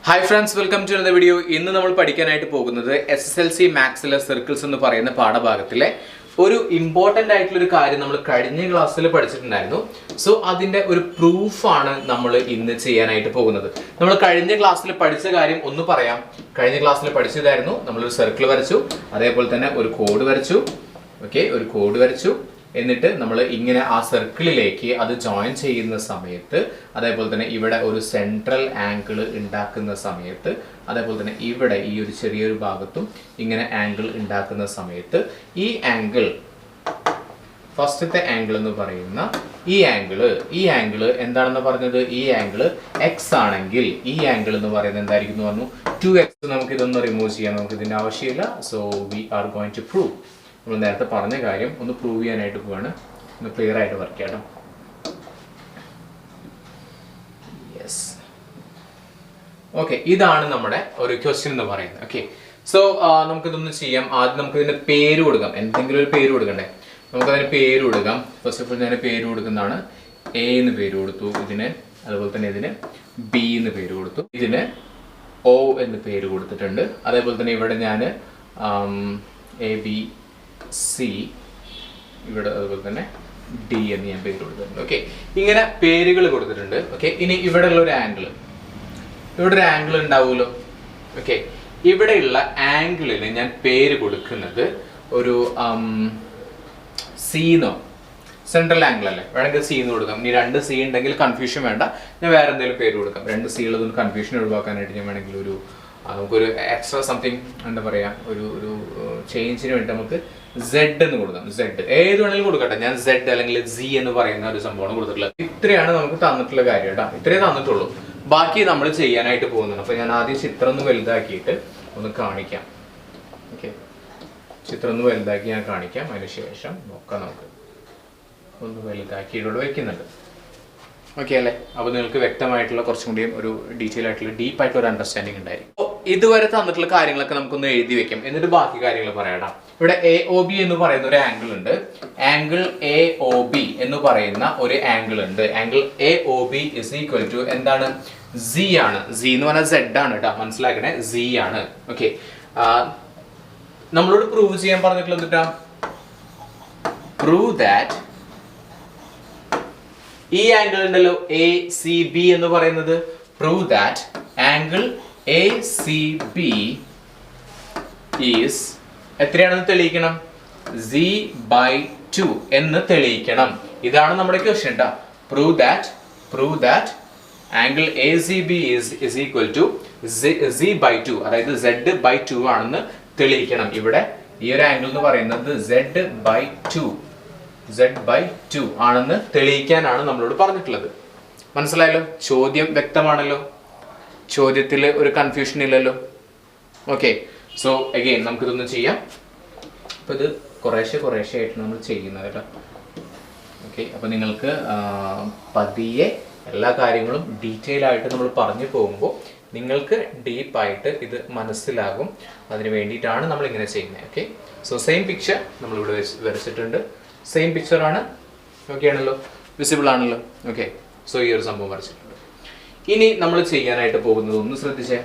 Hi friends, welcome to another video. ഇന്ന് നമ്മൾ പഠിക്കാനായിട്ട് പോകുന്നത് SSLC maxillary circles എന്ന് പറയുന്ന പാഠഭാഗത്തിലെ ഒരു ഇമ്പോർട്ടന്റ് ആയിട്ടുള്ള ഒരു കാര്യം നമ്മൾ കഴിഞ്ഞ ക്ലാസ്സിൽ പഠിച്ചിട്ടുണ്ടായിരുന്നു. സോ അതിന്റെ ഒരു പ്രൂഫ് ആണ് നമ്മൾ ഇന്ന് ചെയ്യാനായിട്ട് പോകുന്നത്. നമ്മൾ കഴിഞ്ഞ ക്ലാസ്സിൽ പഠിച്ച കാര്യം ഒന്ന് പറയാം. കഴിഞ്ഞ ക്ലാസ്സിൽ പഠിച്ചതായിരുന്നു നമ്മൾ ഒരു സർക്കിൾ വരച്ചു, അതേപോലെ തന്നെ ഒരു കോഡ് വരച്ചു. ഓക്കേ, ഒരു കോഡ് വരച്ചു. എന്നിട്ട് നമ്മൾ ഇങ്ങനെ ആ സർക്കിളിലേക്ക് അത് ജോയിൻ ചെയ്യുന്ന സമയത്ത്, അതേപോലെ തന്നെ ഇവിടെ ഒരു സെൻട്രൽ ആംഗിൾ ഉണ്ടാക്കുന്ന സമയത്ത്, അതേപോലെ തന്നെ ഇവിടെ ഈ ഒരു ചെറിയൊരു ഭാഗത്തും ഇങ്ങനെ ആംഗിൾ ഉണ്ടാക്കുന്ന സമയത്ത് ഈ ആംഗിൾ, ഫസ്റ്റത്തെ ആംഗിൾ എന്ന് പറയുന്ന ഈ ആംഗിൾ എന്താണെന്ന് പറഞ്ഞത്? ഈ ആംഗിൾ എക്സ് ആണെങ്കിൽ ഈ ആംഗിൾ എന്ന് പറയുന്നത് എന്തായിരിക്കും എന്ന് പറഞ്ഞു? 2x. നമുക്ക് ഇതൊന്ന് റിമൂവ് ചെയ്യാം, നമുക്ക് ഇതിന്റെ ആവശ്യമില്ല. So we are going to prove. നമ്മൾ നേരത്തെ പറഞ്ഞ കാര്യം ഒന്ന് പ്രൂവ് ചെയ്യാനായിട്ട് പോവാണ്. ഒന്ന് ക്ലിയർ ആയിട്ട് വർക്ക് ചെയ്യാം. യെസ്, ഓക്കെ, ഇതാണ് നമ്മുടെ ഒരു ക്വസ്റ്റ്യൻ എന്ന് പറയുന്നത്. ഓക്കെ, സോ നമുക്കിതൊന്ന് ചെയ്യാം. ആദ്യം നമുക്ക് ഇതിന് പേര് കൊടുക്കാം. എന്തെങ്കിലും ഒരു പേര് കൊടുക്കണ്ടേ? നമുക്കതിന് പേര് കൊടുക്കാം. ഫസ്റ്റ് ഓഫ് ഓൾ ഞാൻ പേര് കൊടുക്കുന്നതാണ്. എ എന്ന് പേര് കൊടുത്തു ഇതിന്, അതുപോലെ തന്നെ ഇതിന് ബി എന്ന് പേര് കൊടുത്തു, ഇതിന് ഒ എന്ന് പേര് കൊടുത്തിട്ടുണ്ട്. അതേപോലെ തന്നെ ഇവിടെ ഞാൻ എ ബി സി, ഇവിടെ അതുപോലെ തന്നെ ഡി എന്ന് ഞാൻ പേര് കൊടുത്തിട്ടുണ്ട്. ഓക്കെ, ഇങ്ങനെ പേരുകൾ കൊടുത്തിട്ടുണ്ട്. ഓക്കെ, ഇനി ഇവിടെ ഉള്ള ഒരു ആംഗിൾ, ഇവിടെ ഒരു ആംഗിൾ ഉണ്ടാവുമല്ലോ. ഓക്കെ, ഇവിടെയുള്ള ആംഗിളിന് ഞാൻ പേര് കൊടുക്കുന്നത് ഒരു സീന്നോ, സെൻട്രൽ ആംഗിൾ അല്ലേ, വേണമെങ്കിൽ സി എന്ന് കൊടുക്കാം. ഇനി രണ്ട് സി ഉണ്ടെങ്കിൽ കൺഫ്യൂഷൻ വേണ്ട, ഞാൻ വേറെ എന്തെങ്കിലും പേര് കൊടുക്കാം. രണ്ട് സി ഉള്ളതൊന്ന് കൺഫ്യൂഷൻ ഒഴിവാക്കാനായിട്ട് ഞാൻ വേണമെങ്കിൽ ഒരു നമുക്കൊരു എക്സ്ട്രാ സംതിങ് എന്താ പറയുക, ഒരു ചേഞ്ചിന് വേണ്ടി നമുക്ക് സെഡ് എന്ന് കൊടുക്കാം. സെഡ് ഏത് വേണമെങ്കിലും കൊടുക്കട്ടെ, ഞാൻ സെഡ് അല്ലെങ്കിൽ സി എന്ന് പറയുന്ന ഒരു സംഭവമാണ് കൊടുത്തിട്ടുള്ളത്. ഇത്രയാണ് നമുക്ക് തന്നിട്ടുള്ള കാര്യം കേട്ടോ, ഇത്രേ തന്നിട്ടുള്ളൂ. ബാക്കി നമ്മൾ ചെയ്യാനായിട്ട് പോകുന്നുണ്ട്. അപ്പൊ ഞാൻ ആദ്യം ചിത്രം ഒന്ന് വലുതാക്കിയിട്ട് ഒന്ന് കാണിക്കാം. ഓക്കെ, ചിത്രം ഒന്ന് വലുതാക്കി ഞാൻ കാണിക്കാം. അതിനുശേഷം നോക്കാം, നമുക്ക് ഒന്ന് വലുതാക്കി ഇവിടെ വെക്കുന്നുണ്ട്. ഓക്കെ അല്ലേ? അപ്പൊ നിങ്ങൾക്ക് വ്യക്തമായിട്ടുള്ള കുറച്ചും കൂടിയും ഒരു ഡീറ്റെയിൽ ആയിട്ടുള്ള ഡീപ്പായിട്ടുള്ള ഒരു അണ്ടർസ്റ്റാൻഡിങ് ഉണ്ടായിരിക്കും. ഇതുവരെ തന്നിട്ടുള്ള കാര്യങ്ങളൊക്കെ നമുക്കൊന്ന് എഴുതി വെക്കാം, എന്നിട്ട് ബാക്കി കാര്യങ്ങൾ പറയാം. ഇവിടെ എ ഒ ബി എന്ന് പറയുന്ന ഒരു ആംഗിൾ ഉണ്ട്. ആംഗിൾ എ ഒ ബി എന്ന് പറയുന്ന ഒരു ആംഗിൾ ഉണ്ട്. Angle A O B is equal to എന്താണ്? സി ആണ്. സി എന്ന് പറഞ്ഞാൽ സെഡ് ആണ് കേട്ടോ, മനസ്സിലാക്കണേ, സി ആണ്. ഓക്കെ, നമ്മളോട് പ്രൂവ് ചെയ്യാൻ പറഞ്ഞിട്ടുള്ളത് എന്താ? പ്രൂവ് ദാറ്റ് ഈ ആംഗിൾ ഉണ്ടല്ലോ എ സി ബി എന്ന് പറയുന്നത്, prove that angle A C B is എത്രയാണെന്ന് തെളിയിക്കണം? z/2 എന്ന് തെളിയിക്കണം. ഇതാണ് നമ്മുടെ ക്വസ്റ്റ്യൻ ട്ടാ. Prove that angle A C B is equal to z/2, അതായത് z/2 ആണെന്ന് തെളിയിക്കണം. ഇവിടെ ഈ ഒരു ആംഗിൾ എന്ന് പറയുന്നത് z/2 ആണെന്ന് തെളിയിക്കാനാണ് നമ്മളോട് പറഞ്ഞിട്ടുള്ളത്. മനസ്സിലായല്ലോ? ചോദ്യം വ്യക്തമാണല്ലോ, ചോദ്യത്തിൽ ഒരു കൺഫ്യൂഷൻ ഇല്ലല്ലോ. ഓക്കെ, സോ അഗെയിൻ നമുക്കിതൊന്ന് ചെയ്യാം. അപ്പൊ ഇത് കുറേശ്ശെ ആയിട്ട് നമ്മൾ ചെയ്യുന്നത് കേട്ടോ. ഓക്കെ, അപ്പൊ നിങ്ങൾക്ക് പതിയെ എല്ലാ കാര്യങ്ങളും ഡീറ്റെയിൽ ആയിട്ട് നമ്മൾ പറഞ്ഞു പോകുമ്പോൾ നിങ്ങൾക്ക് ഡീപ്പായിട്ട് ഇത് മനസ്സിലാകും. അതിന് വേണ്ടിയിട്ടാണ് നമ്മൾ ഇങ്ങനെ ചെയ്യുന്നത്. ഓക്കെ, സോ സെയിം പിക്ചർ നമ്മളിവിടെ വരച്ചിട്ടുണ്ട്. സെയിം പിക്ചർ ആണ്. ഓക്കെ ആണല്ലോ, വിസിബിൾ ആണല്ലോ. ഓക്കെ, സോ ഈ ഒരു സംഭവം വരച്ചിട്ടുണ്ട്. ഇനി നമ്മൾ ചെയ്യാനായിട്ട് പോകുന്നത് ഒന്ന് ശ്രദ്ധിച്ചേ,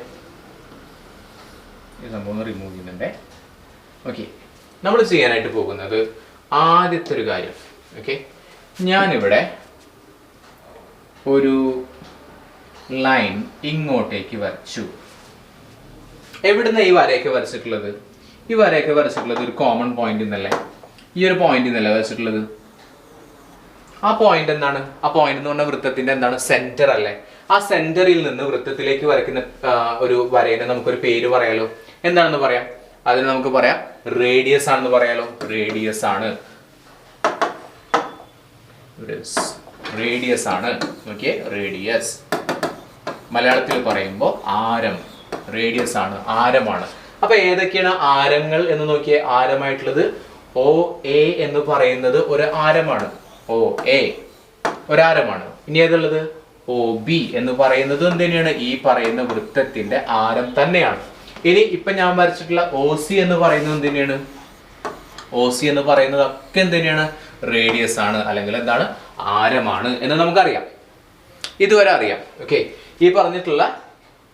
ഈ സംഭവം റിമൂവ് ചെയ്യുന്നുണ്ടേ. ഓക്കെ, നമ്മൾ ചെയ്യാനായിട്ട് പോകുന്നത് ആദ്യത്തെ ഒരു കാര്യം. ഓക്കെ, ഞാനിവിടെ ഒരു ലൈൻ ഇങ്ങോട്ടേക്ക് വരച്ചു. എവിടുന്ന ഈ വരയൊക്കെ വരച്ചിട്ടുള്ളത്? ഈ വരയൊക്കെ വരച്ചിട്ടുള്ളത് ഒരു കോമൺ പോയിന്റ് എന്നല്ലേ, ഈ ഒരു പോയിന്റ് എന്നല്ലേ വരച്ചിട്ടുള്ളത്. ആ പോയിന്റ് എന്താണ്? ആ പോയിന്റ് എന്ന് പറഞ്ഞാൽ വൃത്തത്തിന്റെ എന്താണ്? സെന്റർ അല്ലേ? ആ സെന്ററിൽ നിന്ന് വൃത്തത്തിലേക്ക് വരയ്ക്കുന്ന ഒരു വരയിനെ നമുക്കൊരു പേര് പറയാലോ. എന്താണെന്ന് പറയാം? അതിന് നമുക്ക് പറയാം റേഡിയസ് ആണെന്ന് പറയാലോ. റേഡിയസ് ആണ്. റേഡിയസ് ആണ്. ഓക്കെ, റേഡിയസ് മലയാളത്തിൽ പറയുമ്പോൾ ആരം. റേഡിയസ് ആണ്, ആരമാണ്. അപ്പൊ ഏതൊക്കെയാണ് ആരങ്ങൾ എന്ന് നോക്കിയേ. ആരമായിട്ടുള്ളത് ഒ എ എന്ന് പറയുന്നത് ഒരു ആരമാണ്. O A ഒരാരമാണ്. ഇനി ഏതുള്ളത്? ഒ ബി എന്ന് പറയുന്നത് എന്തിനാണ്? ഈ പറയുന്ന വൃത്തത്തിന്റെ ആരം തന്നെയാണ്. ഇനി ഇപ്പൊ ഞാൻ വരച്ചിട്ടുള്ള ഒ സി എന്ന് പറയുന്നത് എന്തിനാണ്? ഒ സി എന്ന് പറയുന്നത് ഒക്കെ എന്തിനാണ്? റേഡിയസ് ആണ്, അല്ലെങ്കിൽ എന്താണ്? ആരമാണ് എന്ന് നമുക്കറിയാം. ഇതുവരെ അറിയാം. ഓക്കെ, ഈ പറഞ്ഞിട്ടുള്ള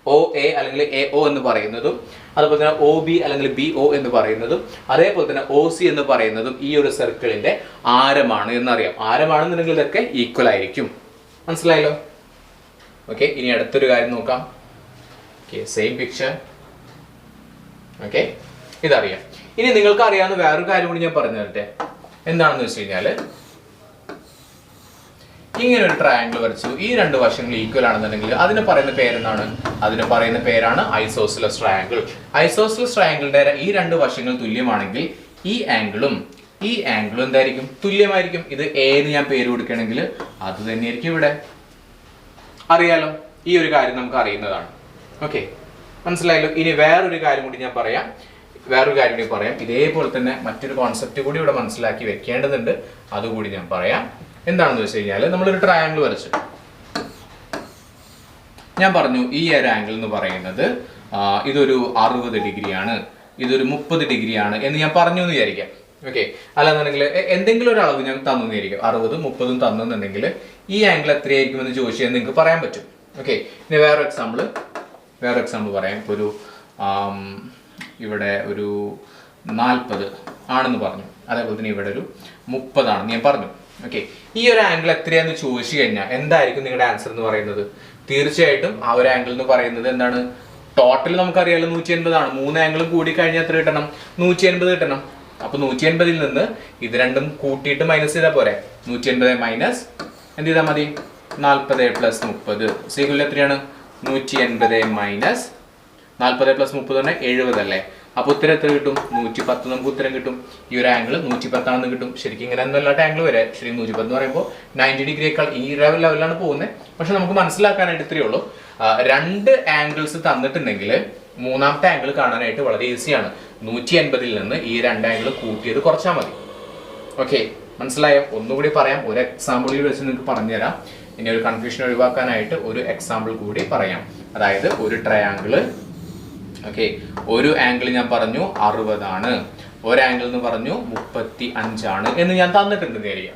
ഒ എ അല്ലെങ്കിൽ എ ഒ എന്ന് പറയുന്നതും അതുപോലെ തന്നെ ഒ ബി അല്ലെങ്കിൽ ബി ഒ എന്ന് പറയുന്നതും അതേപോലെ തന്നെ ഒ സി എന്ന് പറയുന്നതും ഈ ഒരു സർക്കിളിന്റെ ആരമാണ് എന്നറിയാം. ആരമാണെന്നുണ്ടെങ്കിൽ ഇതൊക്കെ ഈക്വൽ ആയിരിക്കും. മനസ്സിലായല്ലോ? ഓക്കെ, ഇനി അടുത്തൊരു കാര്യം നോക്കാം. Same picture. ഓക്കെ, ഇതറിയാം. ഇനി നിങ്ങൾക്ക് അറിയാവുന്ന വേറൊരു കാര്യം കൂടി ഞാൻ പറഞ്ഞു തരട്ടെ. എന്താണെന്ന് വെച്ച് കഴിഞ്ഞാല് ഇങ്ങനെ ഒരു ട്രയാങ്കിൾ വരച്ചു, ഈ രണ്ട് വശങ്ങൾ ഈക്വൽ ആണെന്നുണ്ടെങ്കിൽ അതിന് പറയുന്ന പേരെന്താണ്? അതിന് പറയുന്ന പേരാണ് ഐസോസിലസ് ട്രയാങ്കിൾ. ഐസോസിലസ് ട്രയാങ്കിളിന്റെ ഈ രണ്ട് വശങ്ങൾ തുല്യമാണെങ്കിൽ ഈ ആംഗിളും എന്തായിരിക്കും? തുല്യമായിരിക്കും. ഇത് എ എന്ന് ഞാൻ പേര് കൊടുക്കുകയാണെങ്കിൽ അത് തന്നെയായിരിക്കും ഇവിടെ. അറിയാലോ, ഈ ഒരു കാര്യം നമുക്ക് അറിയുന്നതാണ്. ഓക്കെ, മനസ്സിലായല്ലോ? ഇനി വേറൊരു കാര്യം കൂടി ഞാൻ പറയാം. ഇതേപോലെ തന്നെ മറ്റൊരു കോൺസെപ്റ്റ് കൂടി ഇവിടെ മനസ്സിലാക്കി വെക്കേണ്ടതുണ്ട്. അതുകൂടി ഞാൻ പറയാം. എന്താണെന്ന് വെച്ച് കഴിഞ്ഞാൽ നമ്മളൊരു ട്രയാങ്കിൾ വരച്ചു. ഞാൻ പറഞ്ഞു ഈ ഒരു ആംഗിൾ എന്ന് പറയുന്നത് ഇതൊരു 60 ഡിഗ്രിയാണ്, ഇതൊരു 30 ഡിഗ്രിയാണ് എന്ന് ഞാൻ പറഞ്ഞു എന്ന് വിചാരിക്കാം. ഓക്കെ, അല്ലാന്നുണ്ടെങ്കിൽ എന്തെങ്കിലും ഒരു അളവ് ഞാൻ തന്നു വിചാരിക്കാം, 60, 30 തന്നെന്നുണ്ടെങ്കിൽ ഈ ആംഗിൾ എത്രയായിരിക്കും എന്ന് ചോദിച്ചാൽ നിങ്ങൾക്ക് പറയാൻ പറ്റും. ഓക്കെ, ഇനി വേറെ എക്സാമ്പിൾ പറയാം. ഇപ്പോൾ ഒരു ഇവിടെ ഒരു 40 ആണെന്ന് പറഞ്ഞു, അതേപോലെ തന്നെ ഇവിടെ ഒരു 30 ആണെന്ന് ഞാൻ പറഞ്ഞു. ഓക്കെ, ഈ ഒരു ആംഗിൾ എത്രയാന്ന് ചോദിച്ചു കഴിഞ്ഞാൽ എന്തായിരിക്കും നിങ്ങളുടെ ആൻസർ എന്ന് പറയുന്നത്? തീർച്ചയായിട്ടും ആ ഒരു ആംഗിൾ എന്ന് പറയുന്നത് എന്താണ്? ടോട്ടൽ നമുക്കറിയാലോ 180 ആണ്. 3 ആംഗിളും കൂടി കഴിഞ്ഞാൽ എത്ര കിട്ടണം? 180 കിട്ടണം. അപ്പൊ 180ൽ നിന്ന് ഇത് രണ്ടും കൂട്ടിയിട്ട് മൈനസ് ചെയ്താൽ പോരെ? 180 മൈനസ് എന്ത് ചെയ്താൽ മതി? 40 + 30 സീക്വൽ എത്രയാണ്? 180 മൈനസ് 40 + 30 തന്നെ 70 അല്ലേ? അപ്പൊ ഉത്തരം എത്ര കിട്ടും? 110 നമുക്ക് ഉത്തരം കിട്ടും. ഈ ഒരു ആംഗിൾ 110 ആണെന്ന് കിട്ടും. ശരിക്കും ഇങ്ങനെ ഒന്നല്ലാത്ത ആംഗിൾ വരെ ശരിക്കും 110 എന്ന് പറയുമ്പോൾ 90 ഡിഗ്രിയേക്കാൾ ഈ ലെവലിലാണ് പോകുന്നത്. പക്ഷെ നമുക്ക് മനസ്സിലാക്കാനായിട്ട് ഇത്രയേ ഉള്ളൂ. രണ്ട് ആംഗിൾസ് തന്നിട്ടുണ്ടെങ്കിൽ മൂന്നാമത്തെ ആംഗിൾ കാണാനായിട്ട് വളരെ ഈസിയാണ്. 180ൽ നിന്ന് ഈ രണ്ട് ആംഗിൾ കൂട്ടിയത് കുറച്ചാൽ മതി. ഓക്കെ, മനസ്സിലായോ? ഒന്നുകൂടി പറയാം, ഒരു എക്സാമ്പിളിൽ വെച്ച് നിങ്ങൾക്ക് പറഞ്ഞുതരാം. ഇനി ഒരു കൺഫ്യൂഷൻ ഒഴിവാക്കാനായിട്ട് ഒരു എക്സാമ്പിൾ കൂടി പറയാം. അതായത് ഒരു ട്രയാങ്കിള്, ഓക്കെ, ഒരു ആംഗിൾ ഞാൻ പറഞ്ഞു 60 ആണ്, ഒരു ആംഗിൾ എന്ന് പറഞ്ഞു 35 ആണ് എന്ന് ഞാൻ തന്നിട്ടുണ്ട്. നേരിയ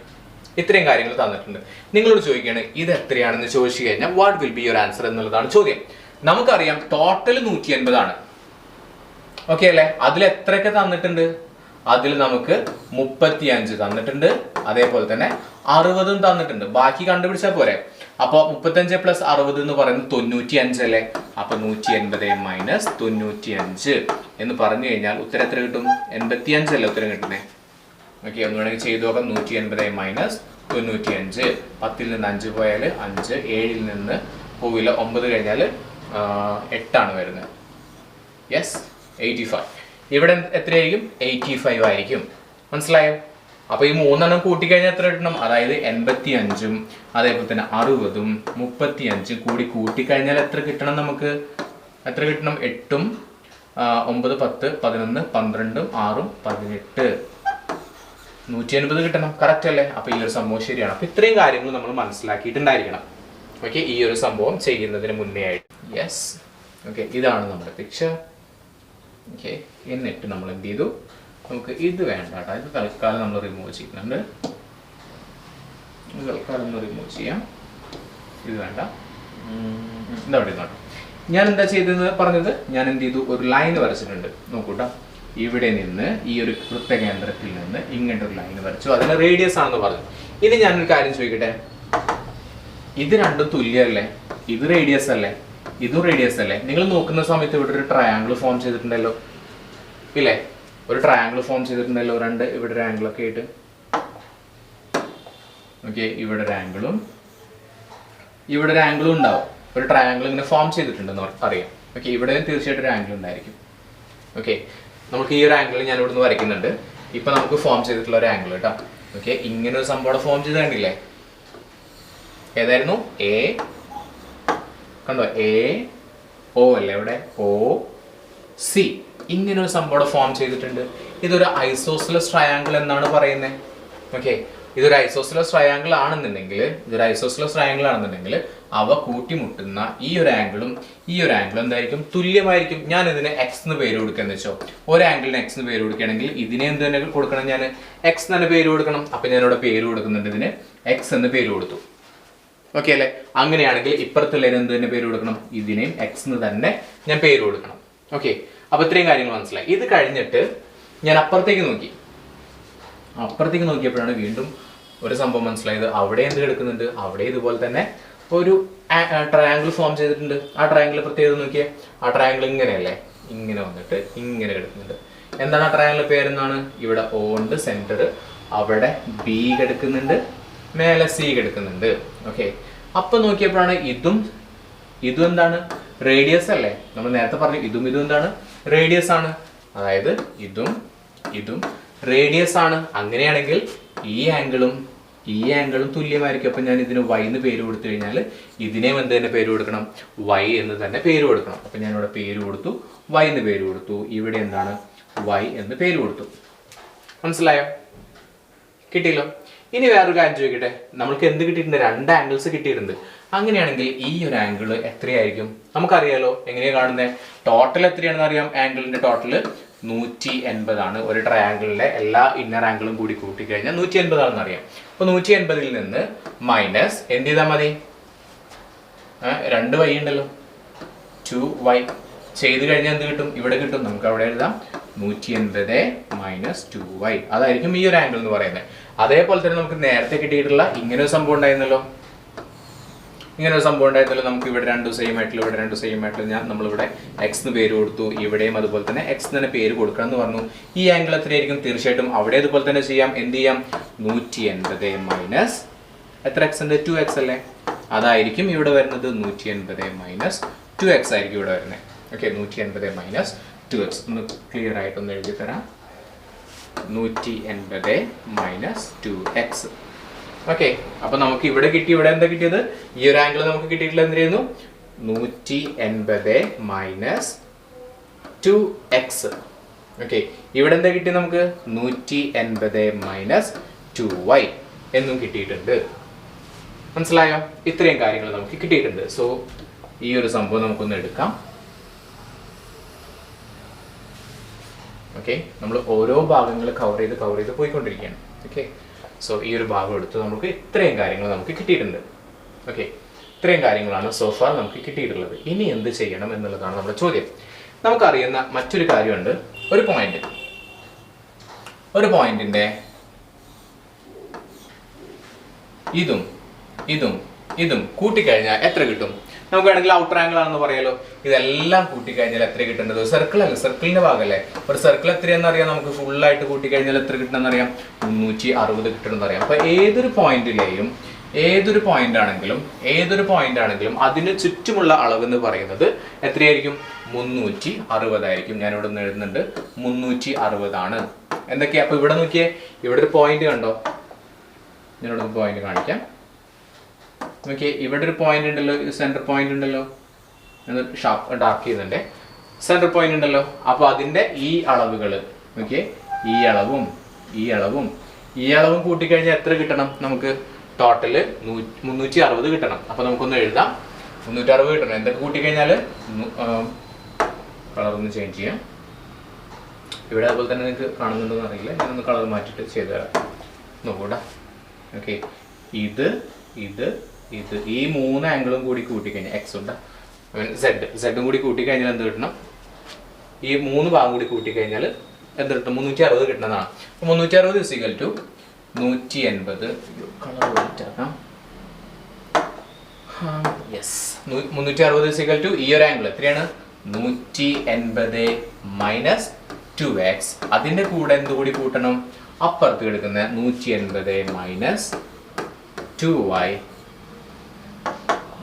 ഇത്രയും കാര്യങ്ങൾ തന്നിട്ടുണ്ട്. നിങ്ങളോട് ചോദിക്കുകയാണ് ഇത് എത്രയാണെന്ന് ചോദിച്ചു കഴിഞ്ഞാൽ what will be your answer എന്നുള്ളതാണ് ചോദ്യം. നമുക്കറിയാം ടോട്ടൽ 180 ആണ്. ഓക്കെ അല്ലേ? അതിൽ എത്രയൊക്കെ തന്നിട്ടുണ്ട്? അതിൽ നമുക്ക് 35 തന്നിട്ടുണ്ട്, അതേപോലെ തന്നെ 60 തന്നിട്ടുണ്ട്. ബാക്കി കണ്ടുപിടിച്ചാൽ പോരെ? അപ്പൊ 35 + 60 എന്ന് പറയുന്നത് 95 അല്ലേ? അപ്പൊ 180 മൈനസ് 95 എന്ന് പറഞ്ഞു കഴിഞ്ഞാൽ ഉത്തരം എത്ര കിട്ടും? 85 അല്ലേ ഉത്തരം കിട്ടുന്നേ? ഓക്കെ, ഒന്ന് വേണമെങ്കിൽ ചെയ്തു നോക്കാം. 180 മൈനസ് 95, 10ൽ നിന്ന് 5 പോയാൽ 5, 7ൽ നിന്ന് പോവില്ല, 9 കഴിഞ്ഞാൽ 8 വരുന്നത്. യെസ്, 85. ഇവിടെ എത്രയായിരിക്കും? 85 ആയിരിക്കും. മനസ്സിലായോ? അപ്പൊ ഈ മൂന്നെണ്ണം കൂട്ടിക്കഴിഞ്ഞാൽ എത്ര കിട്ടണം? അതായത് 85ഉം അതേപോലെ തന്നെ 60ഉം 35ഉം കൂടി കൂട്ടിക്കഴിഞ്ഞാൽ എത്ര കിട്ടണം? നമുക്ക് എത്ര കിട്ടണം? 8ഉം 9, 10, 11, 12ഉം 6ഉം 18, 180 കിട്ടണം. കറക്റ്റ് അല്ലേ? അപ്പൊ ഈ ഒരു സംഭവം ശരിയാണ്. അപ്പൊ ഇത്രയും കാര്യങ്ങൾ നമ്മൾ മനസ്സിലാക്കിയിട്ടുണ്ടായിരിക്കണം. ഓക്കെ, ഈ ഒരു സംഭവം ചെയ്യുന്നതിന് മുന്നേ ആയിട്ട്. യെസ്, ഓക്കെ, ഇതാണ് നമ്മുടെ പിക്ചർ. ഓക്കെ, എന്നിട്ട് നമ്മൾ എന്ത് ചെയ്തു? നമുക്ക് ഇത് വേണ്ട കേട്ടോ, ഇത് തൽക്കാലം നമ്മൾ റിമൂവ് ചെയ്യുന്നുണ്ട്. തൽക്കാലം ഒന്ന് റിമൂവ് ചെയ്യാം. ഇത് വേണ്ട, എന്താ പറയുക കേട്ടോ. ഞാൻ എന്താ ചെയ്തതെന്ന് പറഞ്ഞത്, ഞാൻ എന്ത് ചെയ്തു? ഒരു ലൈൻ വരച്ചിട്ടുണ്ട്. നോക്കൂട്ടോ, ഇവിടെ നിന്ന് ഈ ഒരു വൃത്തകേന്ദ്രത്തിൽ നിന്ന് ഇങ്ങോട്ട് ഒരു ലൈൻ വരച്ചു. അതിന് റേഡിയസ് ആണെന്ന് പറഞ്ഞു. ഇനി ഞാനൊരു കാര്യം ചോദിക്കട്ടെ, ഇത് രണ്ടും തുല്യമല്ലേ? ഇത് റേഡിയസ് അല്ലേ? ഇതും റേഡിയസ് അല്ലേ? നിങ്ങൾ നോക്കുന്ന സമയത്ത് ഇവിടെ ഒരു ട്രയാങ്കിൾ ഫോം ചെയ്തിട്ടുണ്ടല്ലോ, ഇല്ലേ? ഒരു ട്രയാങ്കിൾ ഫോം ചെയ്തിട്ടുണ്ടല്ലോ, രണ്ട് ഇവിടെ ഒരു ആംഗിളൊക്കെ ആയിട്ട്. ഓക്കെ, ഇവിടെ ഒരു ആംഗിളും ഇവിടെ ഒരു ആംഗിളും ഉണ്ടാവും. ഒരു ട്രയാങ്കിൾ ഇങ്ങനെ ഫോം ചെയ്തിട്ടുണ്ടെന്ന് അറിയാം. ഓക്കെ, ഇവിടെ തീർച്ചയായിട്ടും ഒരു ആംഗിൾ ഉണ്ടായിരിക്കും. ഓക്കെ, നമുക്ക് ഈ ഒരു ആംഗിൾ ഞാൻ ഇവിടുന്ന് വരയ്ക്കുന്നുണ്ട്. ഇപ്പൊ നമുക്ക് ഫോം ചെയ്തിട്ടുള്ള ഒരു ആംഗിൾ കേട്ടോ. ഓക്കെ, ഇങ്ങനെ ഒരു സംഭവം ഫോം ചെയ്ത് കണ്ടില്ലേ? ഏതായിരുന്നു? എ, കണ്ടോ? എ ഒ അല്ലേ? ഇവിടെ ഒ സി, ഇങ്ങനെ ഒരു സംഭവം ഫോം ചെയ്തിട്ടുണ്ട്. ഇതൊരു ഐസോസിലസ് ട്രയാങ്കിൾ എന്നാണ് പറയുന്നത്. ഓക്കെ, ഇതൊരു ഐസോസിലസ് ട്രയാങ്കിൾ ആണെന്നുണ്ടെങ്കിൽ അവ കൂട്ടിമുട്ടുന്ന ഈ ഒരു ആംഗിളും ഈ ഒരു ആംഗിളും എന്തായിരിക്കും? തുല്യമായിരിക്കും. ഞാൻ ഇതിന് എക്സ് എന്ന് പേര് കൊടുക്കാന്ന് വെച്ചോ. ഒരു ആംഗിളിന് എക്സ് എന്ന് പേര് കൊടുക്കുകയാണെങ്കിൽ ഇതിനെ എന്ത് തന്നെ കൊടുക്കണം? ഞാൻ എക്സ് തന്നെ പേര് കൊടുക്കണം. അപ്പൊ ഞാൻ ഇവിടെ പേര് കൊടുക്കുന്നുണ്ട്, ഇതിന് എക്സ് എന്ന് പേര് കൊടുത്തു. ഓക്കെ അല്ലേ? അങ്ങനെയാണെങ്കിൽ ഇപ്പുറത്തുള്ളതിന് എന്ത് തന്നെ പേര് കൊടുക്കണം? ഇതിനെയും എക്സ് എന്ന് തന്നെ ഞാൻ പേര് കൊടുക്കണം. ഓക്കെ, അപ്പൊ ഇത്രയും കാര്യങ്ങൾ മനസ്സിലായി. ഇത് കഴിഞ്ഞിട്ട് ഞാൻ അപ്പുറത്തേക്ക് നോക്കിയപ്പോഴാണ് വീണ്ടും ഒരു സംഭവം മനസ്സിലായത്. അവിടെ എന്ത് കിടക്കുന്നുണ്ട്? അവിടെ ഇതുപോലെ തന്നെ ഒരു ട്രയാങ്കിൾ ഫോം ചെയ്തിട്ടുണ്ട്. ആ ട്രയാങ്കിൾ പ്രത്യേകത നോക്കിയേ. ആ ട്രയാങ്കിൾ ഇങ്ങനെയല്ലേ, ഇങ്ങനെ വന്നിട്ട് ഇങ്ങനെ കിടക്കുന്നുണ്ട്. എന്താണ് ആ ട്രയാങ്കിൾ പേരെന്നാണ്? ഇവിടെ O ഉണ്ട് സെന്റർ, അവിടെ B കിടക്കുന്നുണ്ട്, മേലെ C കിടക്കുന്നുണ്ട്. ഓക്കെ, അപ്പൊ നോക്കിയപ്പോഴാണ് ഇതും എന്താണ്? റേഡിയസ് അല്ലേ? നമ്മൾ നേരത്തെ പറഞ്ഞു ഇതും എന്താണ്? റേഡിയസ് ആണ്. അതായത് ഇതും റേഡിയസ് ആണ്. അങ്ങനെയാണെങ്കിൽ ഈ ആംഗിളും തുല്യമായിരിക്കും. അപ്പൊ ഞാൻ ഇതിന് y എന്ന് പേര് കൊടുത്തു കഴിഞ്ഞാൽ ഇതിനെയും എന്ത് തന്നെ പേര് കൊടുക്കണം? y എന്ന് തന്നെ പേര് കൊടുക്കണം. അപ്പൊ ഞാൻ ഇവിടെ പേര് കൊടുത്തു, y എന്ന് പേര് കൊടുത്തു. ഇവിടെ എന്താണ്? y എന്ന് പേര് കൊടുത്തു. മനസ്സിലായോ? കിട്ടിയല്ലോ. ഇനി വേറൊരു കാര്യം ചോദിക്കട്ടെ. നമ്മൾക്ക് എന്ത് കിട്ടിയിട്ടുണ്ട്? 2 ആംഗിൾസ് കിട്ടിയിട്ടുണ്ട്. അങ്ങനെയാണെങ്കിൽ ഈ ഒരു ആംഗിൾ എത്രയായിരിക്കും? നമുക്കറിയാലോ. എങ്ങനെയാ കാണുന്നത്? ടോട്ടൽ എത്രയാണെന്ന് അറിയാം. ആംഗിളിന്റെ ടോട്ടൽ 180 ആണ്. ഒരു ട്രയാംഗിളിലെ എല്ലാ ഇന്നർ ആംഗിളും കൂടി കൂട്ടിക്കഴിഞ്ഞാൽ 180 ആണെന്ന് അറിയാം. അപ്പൊ 180 നിന്ന് മൈനസ് എന്ത് ചെയ്താൽ മതി? 2y ഉണ്ടല്ലോ, 2y ചെയ്ത് കഴിഞ്ഞാൽ എന്ത് കിട്ടും? ഇവിടെ കിട്ടും. നമുക്ക് അവിടെ എഴുതാം 180 മൈനസ് 2y. അതായിരിക്കും ഈ ഒരു ആംഗിൾ എന്ന് പറയുന്നത്. അതേപോലെ തന്നെ നമുക്ക് നേരത്തെ കിട്ടിയിട്ടുള്ള ഇങ്ങനെ ഒരു സംഭവം ഉണ്ടായിരുന്നല്ലോ. നമുക്ക് ഇവിടെ 2 സെയിം ആയിട്ടുള്ള, ഇവിടെ 2 സെയിം ആയിട്ടുള്ള നമ്മളിവിടെ എക്സ് എന്ന് പേര് കൊടുത്തു. ഇവിടെയും അതുപോലെ തന്നെ എക്സ് തന്നെ പേര് കൊടുക്കണം എന്ന് പറഞ്ഞു. ഈ ആംഗിൾ എത്രയായിരിക്കും? തീർച്ചയായിട്ടും അവിടെ അതുപോലെ തന്നെ ചെയ്യാം. എന്ത് ചെയ്യാം? 180 മൈനസ് എത്ര എക്സ് ഉണ്ട്? 2x അല്ലേ? അതായിരിക്കും ഇവിടെ വരുന്നത് 180 മൈനസ് 2x ആയിരിക്കും ഇവിടെ വരുന്നത്. ഓക്കെ, 180 മൈനസ് 2x ഒന്ന് ക്ലിയർ ആയിട്ടൊന്ന് എഴുതി തരാം. 180 മൈനസ് 2x. ഓക്കെ, അപ്പൊ നമുക്ക് ഇവിടെ കിട്ടി. ഇവിടെ എന്താ കിട്ടിയത്? ഈ ഒരു ആംഗിൾ നമുക്ക് കിട്ടിയിട്ടില്ല. എന്തിനായിരുന്നു? 180 മൈനസ് 2x. ഓക്കെ, ഇവിടെ എന്താ കിട്ടി നമുക്ക്? 180 മൈനസ് 2y എന്നും കിട്ടിയിട്ടുണ്ട്. മനസ്സിലായോ? ഇത്രയും കാര്യങ്ങൾ നമുക്ക് കിട്ടിയിട്ടുണ്ട്. സോ ഈ ഒരു സംഭവം നമുക്കൊന്ന് എടുക്കാം. ഓക്കെ, നമ്മൾ ഓരോ ഭാഗങ്ങൾ കവർ ചെയ്ത് പോയിക്കൊണ്ടിരിക്കുകയാണ്. ഓക്കെ, സോ ഈ ഒരു ഭാഗം എടുത്ത് നമുക്ക് ഇത്രയും കാര്യങ്ങൾ നമുക്ക് കിട്ടിയിട്ടുണ്ട്. ഓക്കെ, ഇത്രയും കാര്യങ്ങളാണ് സോഫാർ നമുക്ക് കിട്ടിയിട്ടുള്ളത്. ഇനി എന്ത് ചെയ്യണം എന്നുള്ളതാണ് നമ്മുടെ ചോദ്യം. നമുക്കറിയുന്ന മറ്റൊരു കാര്യമുണ്ട്. ഒരു പോയിന്റിന്റെ ഇതും കൂട്ടിക്കഴിഞ്ഞാൽ എത്ര കിട്ടും? നമുക്ക് വേണമെങ്കിൽ ഔട്ടർ ആംഗിൾ ആണെന്ന് പറയാലോ. ഇതെല്ലാം കൂട്ടിക്കഴിഞ്ഞാൽ എത്ര കിട്ടുന്നത്? സർക്കിൾ അല്ലേ, സർക്കിളിന്റെ ഭാഗമല്ലേ. ഒരു സർക്കിൾ എത്രയാണെന്ന് അറിയാം. നമുക്ക് ഫുള്ളായിട്ട് കൂട്ടിക്കഴിഞ്ഞാൽ എത്ര കിട്ടണമെന്ന് അറിയാം? 360 കിട്ടണമെന്ന് അറിയാം. അപ്പൊ ഏതൊരു പോയിന്റ് ആണെങ്കിലും അതിന് ചുറ്റുമുള്ള അളവ് എന്ന് പറയുന്നത് എത്രയായിരിക്കും? 360 ആയിരിക്കും. ഞാൻ ഇവിടെ നിന്ന് എഴുതുന്നുണ്ട് 360 ആണ്. എന്തൊക്കെയാ? അപ്പൊ ഇവിടെ നോക്കിയേ, ഇവിടെ ഒരു പോയിന്റ് കണ്ടോ? ഞാനിവിടെ പോയിന്റ് കാണിക്കാം. നോക്കിയേ, ഇവിടെ ഒരു പോയിന്റ് ഉണ്ടല്ലോ, സെന്റർ പോയിന്റ് ഉണ്ടല്ലോ. ഡാർക്ക് ചെയ്യുന്നുണ്ട്. സെന്റർ പോയിന്റ് ഉണ്ടല്ലോ. അപ്പൊ അതിന്റെ ഈ അളവുകൾ നോക്കിയേ, ഈ അളവും കൂട്ടിക്കഴിഞ്ഞാൽ എത്ര കിട്ടണം? നമുക്ക് ടോട്ടല് 360 കിട്ടണം. അപ്പൊ നമുക്കൊന്ന് എഴുതാം. 360 കിട്ടണം. എന്തൊക്കെ കൂട്ടിക്കഴിഞ്ഞാൽ? കളർ ഒന്ന് ചേഞ്ച് ചെയ്യാം. ഇവിടെ അതുപോലെ തന്നെ നിങ്ങൾക്ക് കാണുന്നുണ്ടെന്ന് അറിയില്ല. ഞാനൊന്ന് കളർ മാറ്റിയിട്ട് ചെയ്തു തരാം. നോക്കൂടാ. ഓക്കെ, ഇത് ഈ 3 ആംഗിളും കൂടി കൂട്ടിക്കഴിഞ്ഞാൽ എക്സ് ഉണ്ട്, സെഡും കൂടി കൂട്ടിക്കഴിഞ്ഞാൽ എന്ത് കിട്ടണം? ഈ 3 ഭാഗം കൂടി കൂട്ടിക്കഴിഞ്ഞാൽ എന്ത് കിട്ടും? 360 കിട്ടുന്നതാണ്. 360 ഇസിക്കൽ ടു 180. കളർ മാറ്റാം. യെസ്, 360 ഇസിക്കൽ ടു ഈ ഒരു ആംഗിൾ എത്രയാണ്? 180 മൈനസ് 2x. അതിന്റെ കൂടെ എന്തുകൂടി കൂട്ടണം? അപ്പുറത്ത് കിടക്കുന്ന 180 minus 2y,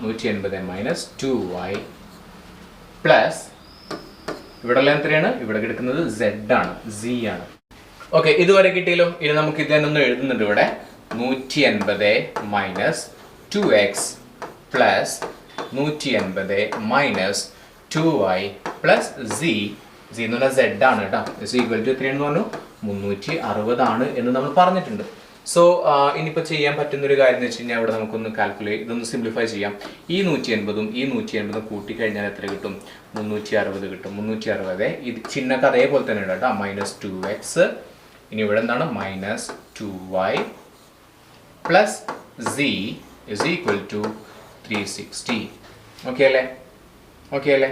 180 minus 2y plus ഇവിടെ എത്രയാണ്? ഇവിടെ കിടക്കുന്നത് z ആണ്, z ആണ്. ഓക്കെ, ഇതുവരെ കിട്ടിയല്ലോ. ഇനി നമുക്ക് ഇത് തന്നെ ഒന്ന് എഴുതുന്നുണ്ട്. ഇവിടെ 180 minus 2x plus 180 minus 2y plus z എന്ന് പറഞ്ഞാൽ z ആണ് കേട്ടോ. ഇസ് ഈക്വൽ ടു എത്രയാണെന്ന് പറഞ്ഞു? 360 ആണ് എന്ന് നമ്മൾ പറഞ്ഞിട്ടുണ്ട്. സോ ഇനിയിപ്പോൾ ചെയ്യാൻ പറ്റുന്ന ഒരു കാര്യം എന്ന് വെച്ച് കഴിഞ്ഞാൽ ഇവിടെ നമുക്കൊന്ന് കാൽക്കുലേറ്റ്, ഇതൊന്ന് സിംപ്ലിഫൈ ചെയ്യാം. ഈ 180ഉം ഈ 180ഉം കൂട്ടിക്കഴിഞ്ഞാൽ എത്ര കിട്ടും? 360 കിട്ടും. 360 ഇത് ചിഹ്നക്ക് അതേപോലെ തന്നെ ഉണ്ട് കേട്ടോ. Minus 2x. ഇനി ഇവിടെ എന്താണ്? Minus 2y plus z is equal to 360. Okay അല്ലേ? ഓക്കെ അല്ലേ?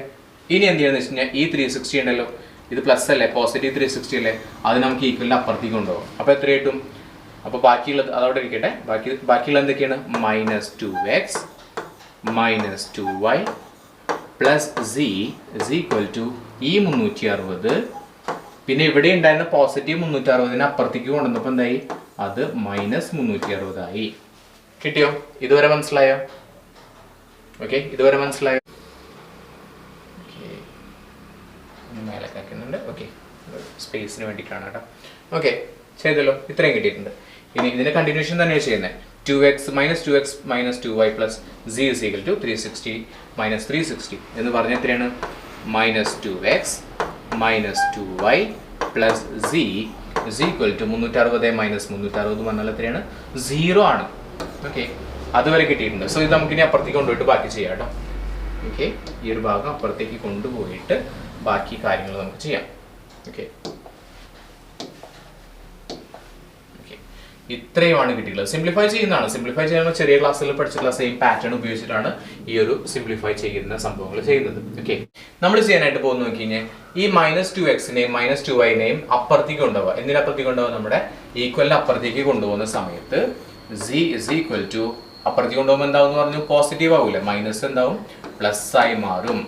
ഇനി എന്ത് ചെയ്യുന്നത് വെച്ച് കഴിഞ്ഞാൽ ഈ 360 ഉണ്ടല്ലോ, ഇത് പ്ലസ് അല്ലേ, പോസിറ്റീവ് 360 അല്ലേ, അത് നമുക്ക് ഈക്വലിൻ്റെ അപ്പുറത്തേക്ക് കൊണ്ടുപോകും. അപ്പോൾ എത്ര കിട്ടും? അപ്പോൾ ബാക്കിയുള്ളത് അതവിടെ ഇരിക്കട്ടെ. ബാക്കിയുള്ള എന്തൊക്കെയാണ്? -2x minus 2y plus z is equal to ഈ 360. പിന്നെ ഇവിടെ ഉണ്ടായിരുന്ന പോസിറ്റീവ് 360 അപ്പുറത്തേക്ക് കൊണ്ടുവന്നപ്പോൾ എന്തായി? അത് -360 ആയി. കിട്ടിയോ? ഇതുവരെ മനസ്സിലായോ? ഓക്കെ, ഇതുവരെ മനസ്സിലായോ? മേലെ കാക്കുന്നുണ്ട്. ഓക്കെ, സ്പേസിന് വേണ്ടിയിട്ടാണ് കേട്ടോ. ഓക്കെ, ചെയ്തല്ലോ. ഇത്രയും കിട്ടിയിട്ടുണ്ട്. ഇനി ഇതിന്റെ കണ്ടിന്യൂഷൻ തന്നെയാണ് ചെയ്യുന്നത്. 2x minus 2y plus z is equal to 360 minus 360 എന്ന് പറഞ്ഞാൽ എത്രയാണ്? -2x minus 2y plus z is equal to 360 minus 360 പറഞ്ഞാൽ എത്രയാണ്? 0 ആണ്. ഓക്കെ, അതുവരെ കിട്ടിയിട്ടുണ്ട്. സോ ഇത് നമുക്കിനി അപ്പുറത്തേക്ക് കൊണ്ടുപോയിട്ട് ബാക്കി ചെയ്യാം കേട്ടോ. ഓക്കെ, ഈ ഒരു ഭാഗം അപ്പുറത്തേക്ക് കൊണ്ടുപോയിട്ട് ബാക്കി കാര്യങ്ങൾ നമുക്ക് ചെയ്യാം. ഓക്കെ, ഇത്രയുമാണ് കിട്ടിയിട്ടുള്ളത്. സിംപ്ലിഫൈ ചെയ്യുന്നതാണ്. സിംപ്ലിഫൈ ചെയ്യുമ്പോൾ ചെറിയ ക്ലാസ്സിൽ പഠിച്ചിട്ടുള്ള സെയിം പാറ്റേൺ ഉപയോഗിച്ചിട്ടാണ് ഈ ഒരു സിംപ്ലിഫൈ ചെയ്യുന്ന സംഭവങ്ങൾ ചെയ്യുന്നത്. ഓക്കെ, നമ്മൾ ചെയ്യാനായിട്ട് പോകുന്ന നോക്കി കഴിഞ്ഞാൽ ഈ -2xനെയും -2yനെയും അപ്പുറത്തേക്ക് കൊണ്ടുപോകുക. എന്തിനപ്പുറത്തേക്ക് കൊണ്ടുപോകുക? നമ്മുടെ ഈക്വലിന് അപ്പുറത്തേക്ക് കൊണ്ടുപോകുന്ന സമയത്ത് z ഇസ് ഈക്വൽ ടു അപ്പുറത്തേക്ക് കൊണ്ടുപോകുമ്പോൾ എന്താവും പറഞ്ഞു? പോസിറ്റീവ് ആവൂല, മൈനസ് എന്താവും? പ്ലസ് ആയി മാറും.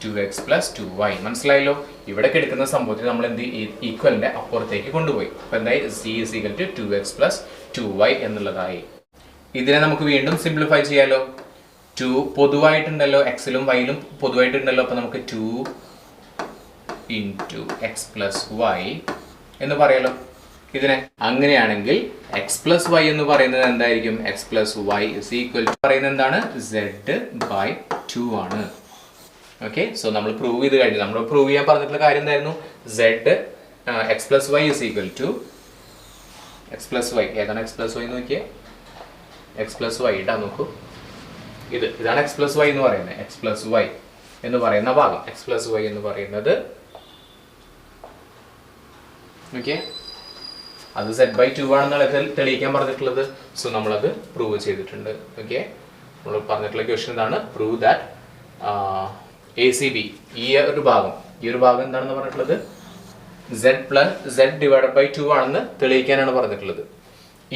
2x plus 2y. മനസ്സിലായല്ലോ? ഇവിടെ എടുക്കുന്ന സംഭവത്തിൽ നമ്മൾ എന്ത് ഈക്വലിന്റെ അപ്പുറത്തേക്ക് കൊണ്ടുപോയി. അപ്പൊ എന്തായി? z is equal to 2x plus 2y എന്നുള്ളതായി. ഇതിനെ നമുക്ക് വീണ്ടും സിംപ്ലിഫൈ ചെയ്യാലോ. 2 പൊതുവായിട്ടുണ്ടല്ലോ, എക്സിലും വൈയിലും പൊതുവായിട്ടുണ്ടല്ലോ. അപ്പൊ നമുക്ക് 2 into x plus y എന്ന് പറയാലോ ഇതിനെ. അങ്ങനെയാണെങ്കിൽ x plus y എന്ന് പറയുന്നത് എന്തായിരിക്കും? x plus y is equal to പറയുന്നത് എന്താണ്? z/2 ആണ്. ഓക്കെ, സോ നമ്മൾ പ്രൂവ് ചെയ്ത് കഴിഞ്ഞു. നമ്മൾ പ്രൂവ് ചെയ്യാൻ പറഞ്ഞിട്ടുള്ള കാര്യം എന്തായിരുന്നു? x plus y is equal to x plus y. ഏതാണ് x plus y എന്ന് നോക്കിയേ? x plus y ഇടാ നോക്കൂ. ഇതാണ് x plus y എന്ന് പറയുന്നത്. x plus y എന്ന് പറയുന്ന ഭാഗം, x plus y എന്ന് പറയുന്നത്. ഓക്കെ, അത് z/2 ആണെന്നാണ് തെളിയിക്കാൻ പറഞ്ഞിട്ടുള്ളത്. സോ നമ്മളത് പ്രൂവ് ചെയ്തിട്ടുണ്ട്. ഓക്കെ, നമ്മൾ പറഞ്ഞിട്ടുള്ള ക്വസ്റ്റ്യൻ എന്താണ്? പ്രൂവ് ദാറ്റ് ACB ഈ ഒരു ഭാഗം എന്താണെന്ന് പറഞ്ഞിട്ടുള്ളത്? z/2 ആണെന്ന് തെളിയിക്കാനാണ് പറഞ്ഞിട്ടുള്ളത്.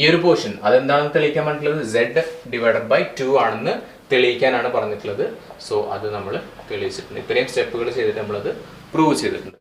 ഈ ഒരു പോർഷൻ അതെന്താണെന്ന് തെളിയിക്കാൻ പറഞ്ഞിട്ടുള്ളത്? z/2 ആണെന്ന് തെളിയിക്കാനാണ് പറഞ്ഞിട്ടുള്ളത്. സോ അത് നമ്മൾ തെളിയിച്ചിട്ടുണ്ട്. ഇത്രയും സ്റ്റെപ്പുകൾ ചെയ്തിട്ട് നമ്മളത് പ്രൂവ് ചെയ്തിട്ടുണ്ട്.